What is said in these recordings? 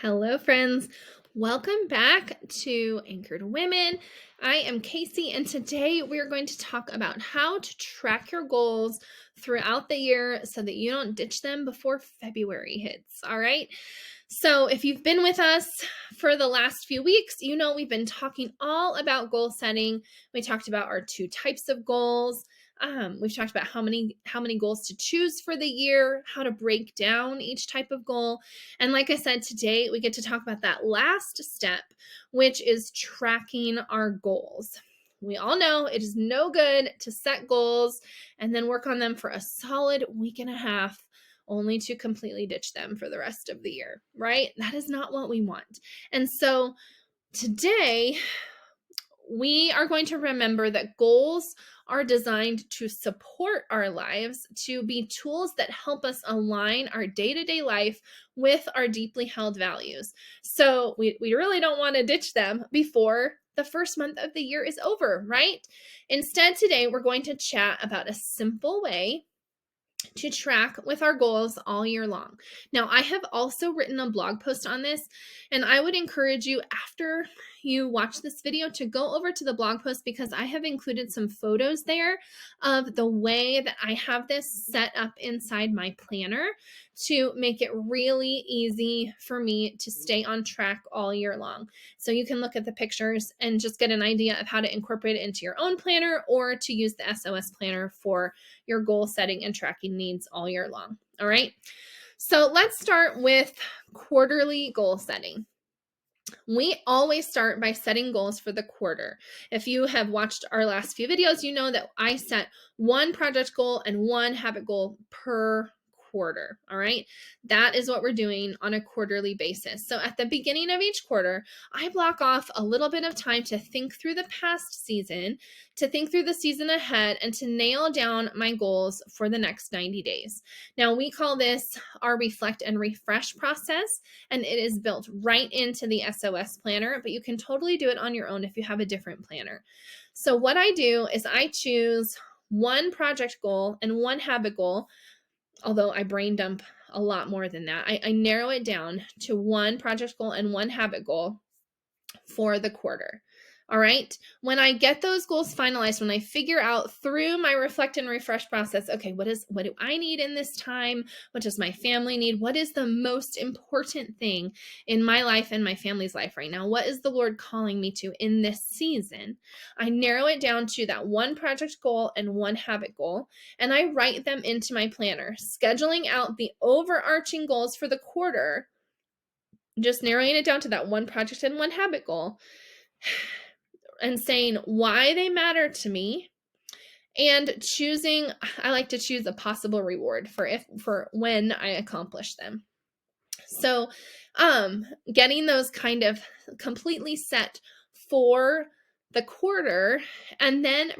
Hello, friends. Welcome back to Anchored Women. I am Casey, and today we're going to talk about how to track your goals throughout the year so that you don't ditch them before February hits. All right. So, if you've been with us for the last few weeks, you know we've been talking all about goal setting. We talked about our two types of goals. We've talked about how many goals to choose for the year, how to break down each type of goal. And like I said, today we get to talk about that last step, which is tracking our goals. We all know it is no good to set goals and then work on them for a solid week and a half only to completely ditch them for the rest of the year, right? That is not what we want. And so today we are going to remember that goals are designed to support our lives, to be tools that help us align our day-to-day life with our deeply held values. So we really don't want to ditch them before the first month of the year is over, right? Instead, today we're going to chat about a simple way to track with our goals all year long. Now, I have also written a blog post on this, and I would encourage you after you watch this video to go over to the blog post because I have included some photos there of the way that I have this set up inside my planner to make it really easy for me to stay on track all year long. So you can look at the pictures and just get an idea of how to incorporate it into your own planner or to use the SOS planner for your goal setting and tracking needs all year long. All right. So let's start with quarterly goal setting. We always start by setting goals for the quarter. If you have watched our last few videos, you know that I set one project goal and one habit goal per quarter. All right. That is what we're doing on a quarterly basis. So at the beginning of each quarter, I block off a little bit of time to think through the past season, to think through the season ahead, and to nail down my goals for the next 90 days. Now, we call this our reflect and refresh process, and it is built right into the SOS planner, but you can totally do it on your own if you have a different planner. So what I do is I choose one project goal and one habit goal, although I brain dump a lot more than that. I narrow it down to one project goal and one habit goal for the quarter. All right. When I get those goals finalized, when I figure out through my reflect and refresh process, okay, what do I need in this time? What does my family need? What is the most important thing in my life and my family's life right now? What is the Lord calling me to in this season? I narrow it down to that one project goal and one habit goal, and I write them into my planner, scheduling out the overarching goals for the quarter, just narrowing it down to that one project and one habit goal, and saying why they matter to me, and choosing, I like to choose a possible reward for when I accomplish them. So getting those kind of completely set for the quarter and then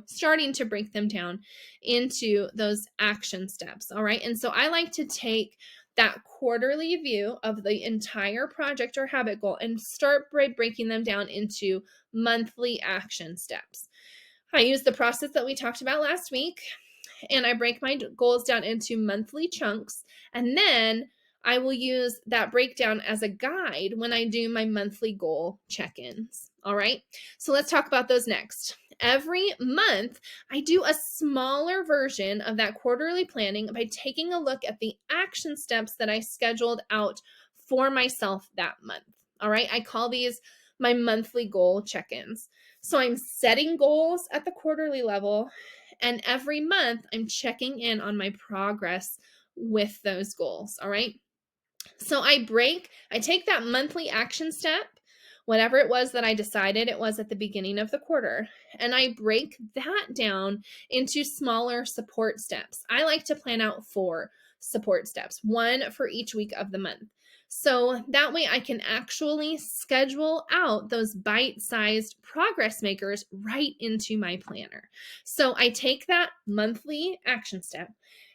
starting to break them down into those action steps. All right. And so I like to take that quarterly view of the entire project or habit goal and start by breaking them down into monthly action steps. I use the process that we talked about last week, and I break my goals down into monthly chunks, and then I will use that breakdown as a guide when I do my monthly goal check-ins. All right, so let's talk about those next. Every month, I do a smaller version of that quarterly planning by taking a look at the action steps that I scheduled out for myself that month. All right, I call these my monthly goal check-ins. So I'm setting goals at the quarterly level, and every month I'm checking in on my progress with those goals. All right. So I take that monthly action step, whatever it was that I decided it was at the beginning of the quarter, and I break that down into smaller support steps. I like to plan out 4 support steps, one for each week of the month. So that way I can actually schedule out those bite-sized progress makers right into my planner. So I take that monthly action step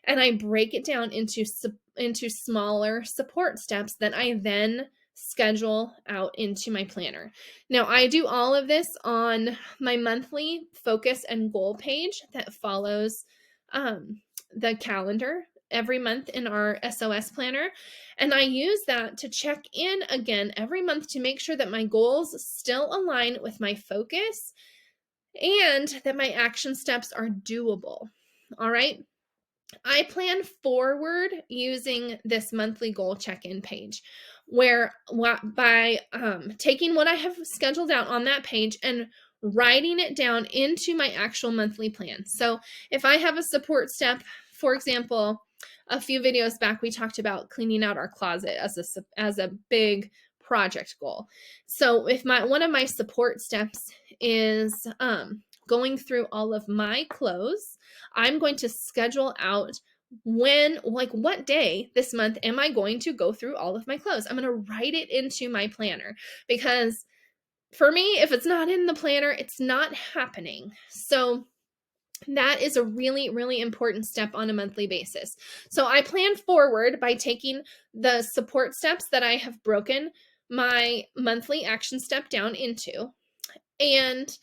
and I break it down into smaller support steps that I then schedule out into my planner. Now, I do all of this on my monthly focus and goal page that follows the calendar every month in our SOS planner. And I use that to check in again every month to make sure that my goals still align with my focus and that my action steps are doable. All right. I plan forward using this monthly goal check-in page where by taking what I have scheduled out on that page and writing it down into my actual monthly plan. So if I have a support step, for example, a few videos back, we talked about cleaning out our closet as a big project goal. So if one of my support steps is going through all of my clothes, I'm going to schedule out what day this month am I going to go through all of my clothes. I'm going to write it into my planner because for me, if it's not in the planner, it's not happening. So that is a really, really important step on a monthly basis. So I plan forward by taking the support steps that I have broken my monthly action step down into and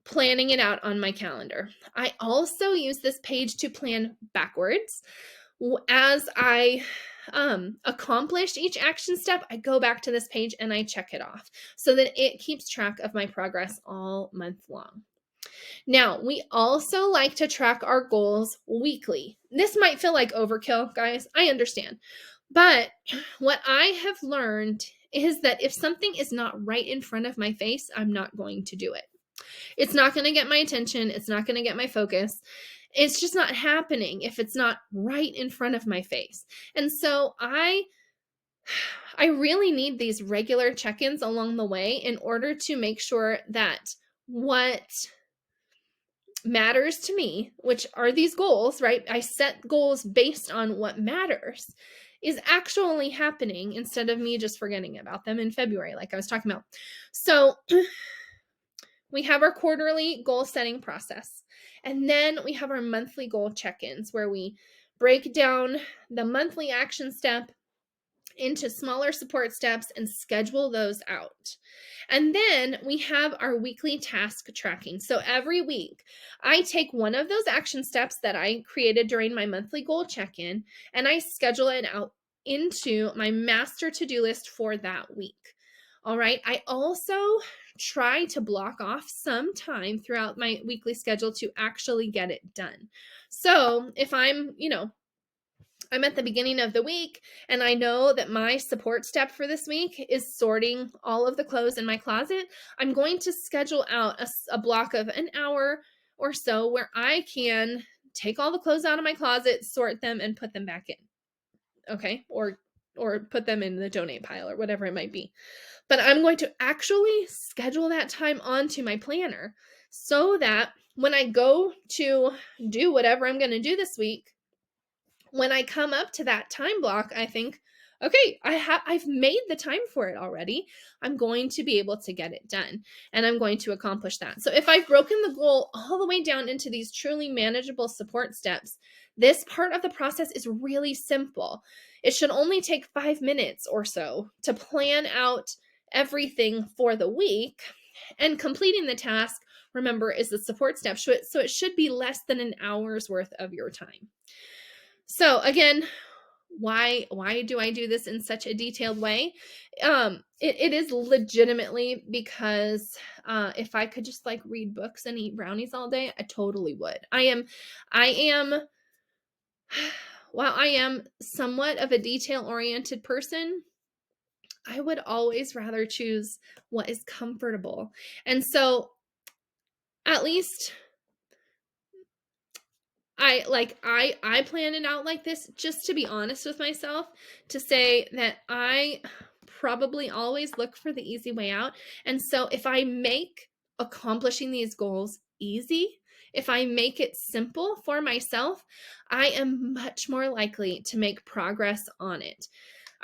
planning it out on my calendar. I also use this page to plan backwards. As I accomplish each action step, I go back to this page and I check it off so that it keeps track of my progress all month long. Now, we also like to track our goals weekly. This might feel like overkill, guys. I understand. But what I have learned is that if something is not right in front of my face, I'm not going to do it. It's not going to get my attention. It's not going to get my focus. It's just not happening if it's not right in front of my face. And so I really need these regular check-ins along the way in order to make sure that what matters to me, which are these goals, right? I set goals based on what matters, is actually happening instead of me just forgetting about them in February, like I was talking about. So we have our quarterly goal setting process. And then we have our monthly goal check-ins where we break down the monthly action step into smaller support steps and schedule those out. And then we have our weekly task tracking. So every week, I take one of those action steps that I created during my monthly goal check-in and I schedule it out into my master to-do list for that week. All right. I also try to block off some time throughout my weekly schedule to actually get it done. So if I'm at the beginning of the week and I know that my support step for this week is sorting all of the clothes in my closet, I'm going to schedule out a block of an hour or so where I can take all the clothes out of my closet, sort them, and put them back in. Okay? Or put them in the donate pile or whatever it might be. But I'm going to actually schedule that time onto my planner so that when I go to do whatever I'm going to do this week, when I come up to that time block, I think, okay, I've made the time for it already. I'm going to be able to get it done and I'm going to accomplish that. So if I've broken the goal all the way down into these truly manageable support steps, this part of the process is really simple. It should only take 5 minutes or so to plan out everything for the week, and completing the task, remember, is the support step. So it should be less than an hour's worth of your time. So again, why do I do this in such a detailed way? It is legitimately because if I could just like read books and eat brownies all day, I totally would. I am while I am somewhat of a detail-oriented person, I would always rather choose what is comfortable. And so at least I plan it out like this just to be honest with myself, to say that I probably always look for the easy way out. And so if I make accomplishing these goals easy, if I make it simple for myself, I am much more likely to make progress on it.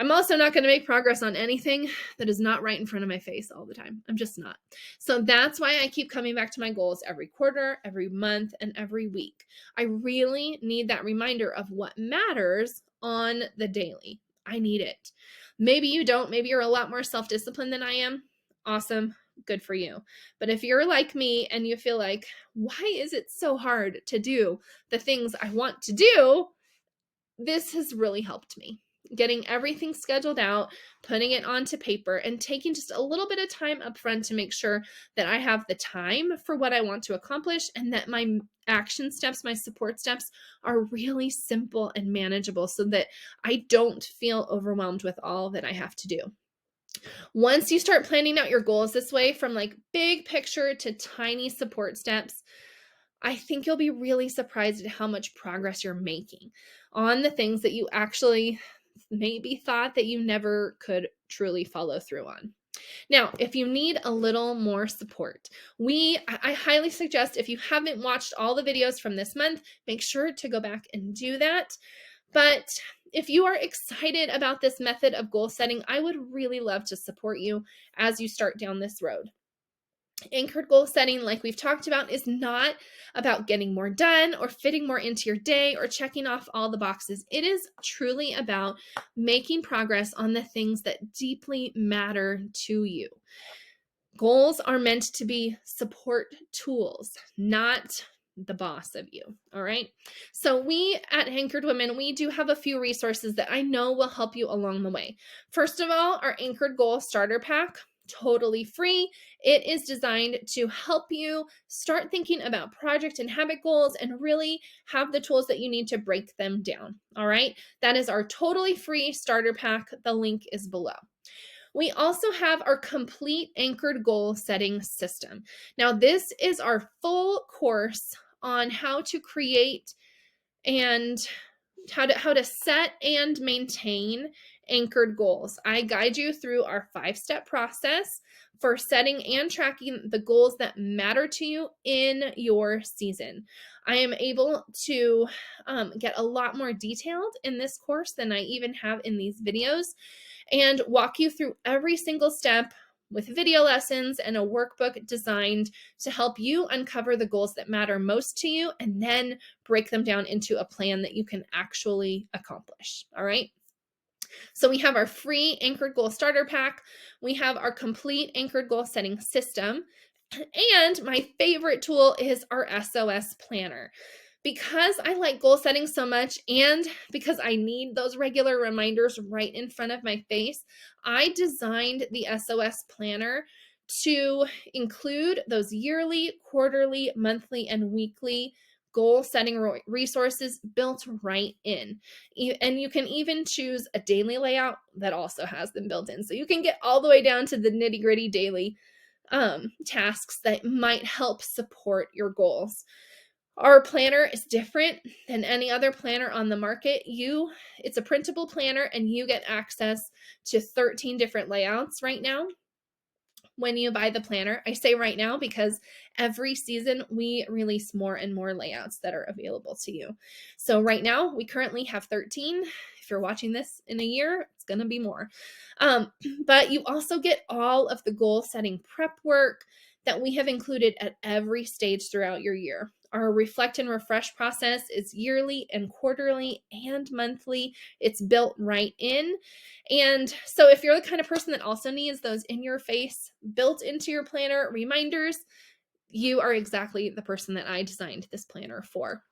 I'm also not going to make progress on anything that is not right in front of my face all the time. I'm just not. So that's why I keep coming back to my goals every quarter, every month, and every week. I really need that reminder of what matters on the daily. I need it. Maybe you don't. Maybe you're a lot more self-disciplined than I am. Awesome. Good for you. But if you're like me and you feel like, why is it so hard to do the things I want to do? this has really helped me. Getting everything scheduled out, putting it onto paper, and taking just a little bit of time up front to make sure that I have the time for what I want to accomplish and that my action steps, my support steps are really simple and manageable so that I don't feel overwhelmed with all that I have to do. Once you start planning out your goals this way, from like big picture to tiny support steps, I think you'll be really surprised at how much progress you're making on the things that you actually maybe thought that you never could truly follow through on. Now, if you need a little more support, I highly suggest, if you haven't watched all the videos from this month, make sure to go back and do that. But if you are excited about this method of goal setting, I would really love to support you as you start down this road. Anchored goal setting, like we've talked about, is not about getting more done or fitting more into your day or checking off all the boxes. It is truly about making progress on the things that deeply matter to you. Goals are meant to be support tools, not the boss of you. All right. So we at Anchored Women, we do have a few resources that I know will help you along the way. First of all, our Anchored Goal Starter Pack, totally free. It is designed to help you start thinking about project and habit goals and really have the tools that you need to break them down. All right. That is our totally free starter pack. The link is below. We also have our complete anchored goal setting system. Now, this is our full course on how to create and how to set and maintain anchored goals. I guide you through our 5-step process for setting and tracking the goals that matter to you in your season. I am able to get a lot more detailed in this course than I even have in these videos, and walk you through every single step with video lessons and a workbook designed to help you uncover the goals that matter most to you and then break them down into a plan that you can actually accomplish. All right. So we have our free Anchored Goal Starter Pack. We have our complete Anchored Goal Setting System. And my favorite tool is our SOS Planner. Because I like goal setting so much and because I need those regular reminders right in front of my face, I designed the SOS Planner to include those yearly, quarterly, monthly, and weekly goal setting resources built right in. And you can even choose a daily layout that also has them built in. So you can get all the way down to the nitty-gritty daily tasks that might help support your goals. Our planner is different than any other planner on the market. It's a printable planner and you get access to 13 different layouts right now when you buy the planner. I say right now because every season we release more and more layouts that are available to you. So right now we currently have 13. If you're watching this in a year, it's going to be more. But you also get all of the goal setting prep work that we have included at every stage throughout your year. Our reflect and refresh process is yearly and quarterly and monthly. It's built right in. And so if you're the kind of person that also needs those in your face, built into your planner reminders, you are exactly the person that I designed this planner for.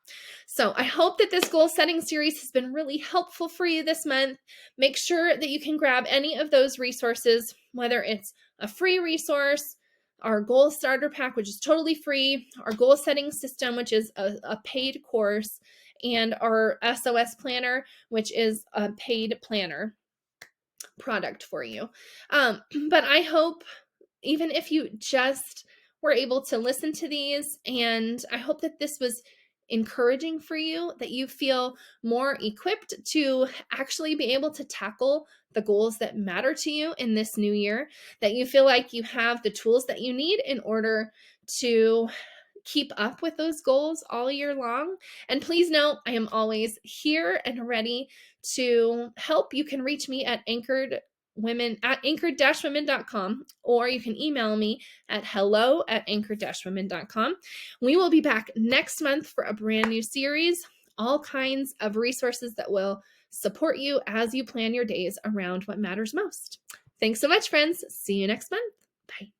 So I hope that this goal setting series has been really helpful for you this month. Make sure that you can grab any of those resources, whether it's a free resource, our goal starter pack, which is totally free, our goal setting system, which is a paid course, and our SOS planner, which is a paid planner product for you. But I hope, even if you just were able to listen to these, and I hope that this was encouraging for you, that you feel more equipped to actually be able to tackle the goals that matter to you in this new year, that you feel like you have the tools that you need in order to keep up with those goals all year long. And please know, I am always here and ready to help. You can reach me at anchored-women.com, or you can email me at hello@anchored-women.com. We will be back next month for a brand new series, all kinds of resources that will support you as you plan your days around what matters most. Thanks so much, friends. See you next month. Bye.